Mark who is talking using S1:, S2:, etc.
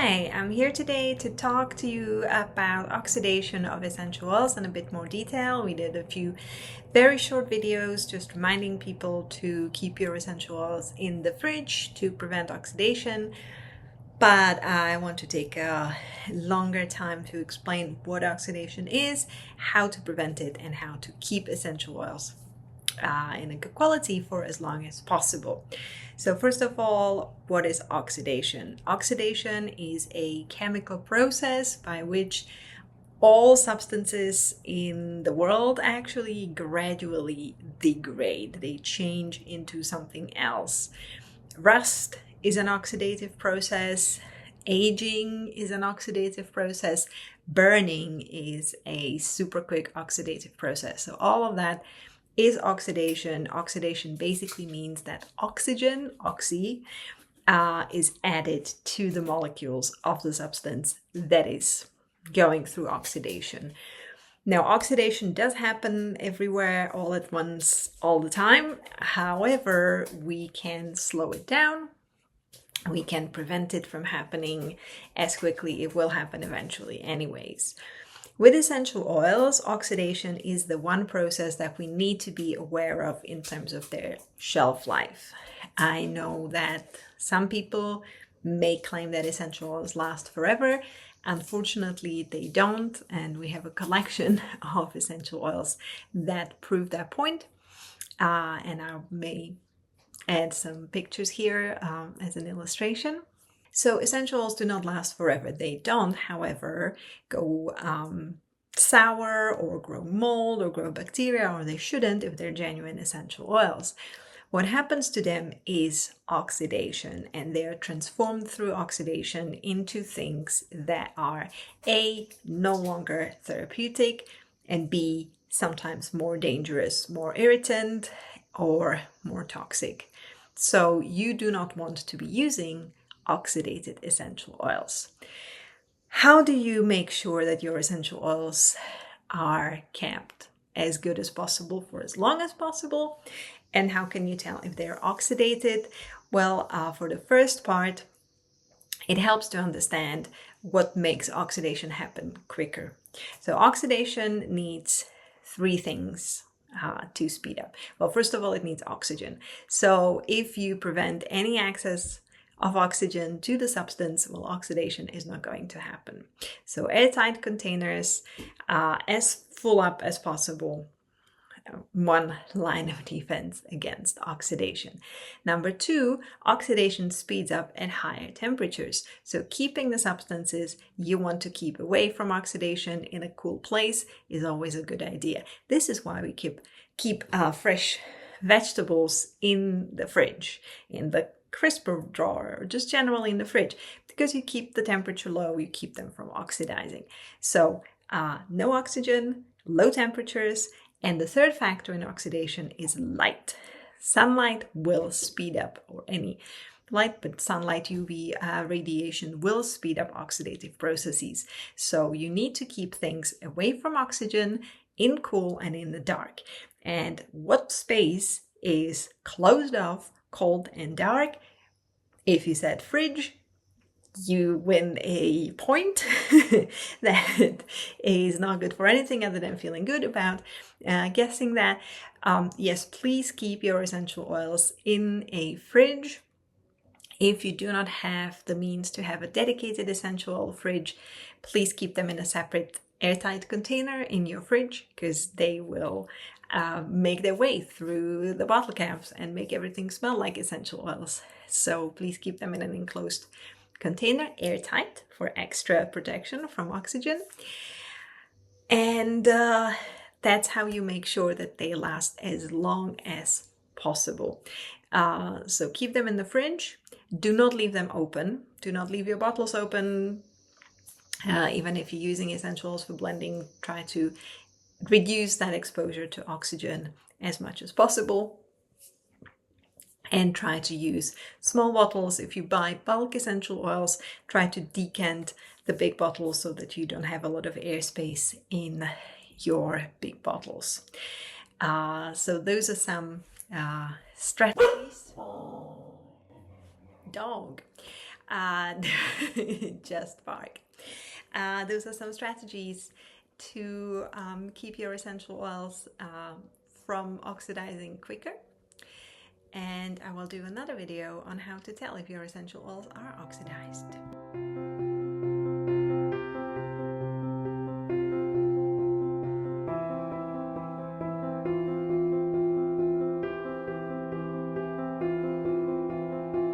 S1: Hi, I'm here today to talk to you about oxidation of essential oils in a bit more detail. We did a few very short videos just reminding people to keep your essential oils in the fridge to prevent oxidation. But I want to take a longer time to explain what oxidation is, how to prevent it, and how to keep essential oils in a good quality for as long as possible. So first of all, what is oxidation? Oxidation is a chemical process by which all substances in the world actually gradually degrade. They change into something else. Rust is an oxidative process. Aging is an oxidative process. Burning is a super quick oxidative process. So all of that is oxidation. Oxidation basically means that oxygen, is added to the molecules of the substance that is going through oxidation. Now, oxidation does happen everywhere, all at once, all the time. However, we can slow it down. We can prevent it from happening as quickly. It will happen eventually anyways. With essential oils, oxidation is the one process that we need to be aware of in terms of their shelf life. I know that some people may claim that essential oils last forever. Unfortunately, they don't, and we have a collection of essential oils that prove that point. And I may add some pictures here as an illustration. So essential oils do not last forever. They don't, however, go sour or grow mold or grow bacteria, or they shouldn't if they're genuine essential oils. What happens to them is oxidation, and they are transformed through oxidation into things that are A, no longer therapeutic, and B, sometimes more dangerous, more irritant, or more toxic. So you do not want to be using oxidated essential oils. How do you make sure that your essential oils are kept as good as possible for as long as possible? And how can you tell if they're oxidated? Well, for the first part, it helps to understand what makes oxidation happen quicker. So oxidation needs three things to speed up. Well, first of all, it needs oxygen. So if you prevent any access of oxygen to the substance, well, oxidation is not going to happen. So airtight containers, as full up as possible. One line of defense against oxidation. Number two, oxidation speeds up at higher temperatures. So keeping the substances you want to keep away from oxidation in a cool place is always a good idea. This is why we keep fresh vegetables in the fridge, in the crisper drawer, or just generally in the fridge, because you keep the temperature low, you keep them from oxidizing. So no oxygen, low temperatures. And the third factor in oxidation is light. Sunlight will speed up, or any light, but sunlight, UV radiation will speed up oxidative processes. So you need to keep things away from oxygen, in cool and in the dark. And what space is closed off, cold and dark? If you said fridge, you win a point. That is not good for anything other than feeling good about guessing that. Yes, please keep your essential oils in a fridge. If you do not have the means to have a dedicated essential oil fridge, please keep them in a separate airtight container in your fridge, because they will make their way through the bottle caps and make everything smell like essential oils. So please keep them in an enclosed container, airtight, for extra protection from oxygen. And that's how you make sure that they last as long as possible. So keep them in the fridge. Do not leave them open. Do not leave your bottles open. Even if you're using essential oils for blending, try to reduce that exposure to oxygen as much as possible. And try to use small bottles. If you buy bulk essential oils, try to decant the big bottles so that you don't have a lot of airspace in your big bottles. So those are some strategies. Dog. Just bark. Those are some strategies to keep your essential oils from oxidizing quicker. And I will do another video on how to tell if your essential oils are oxidized.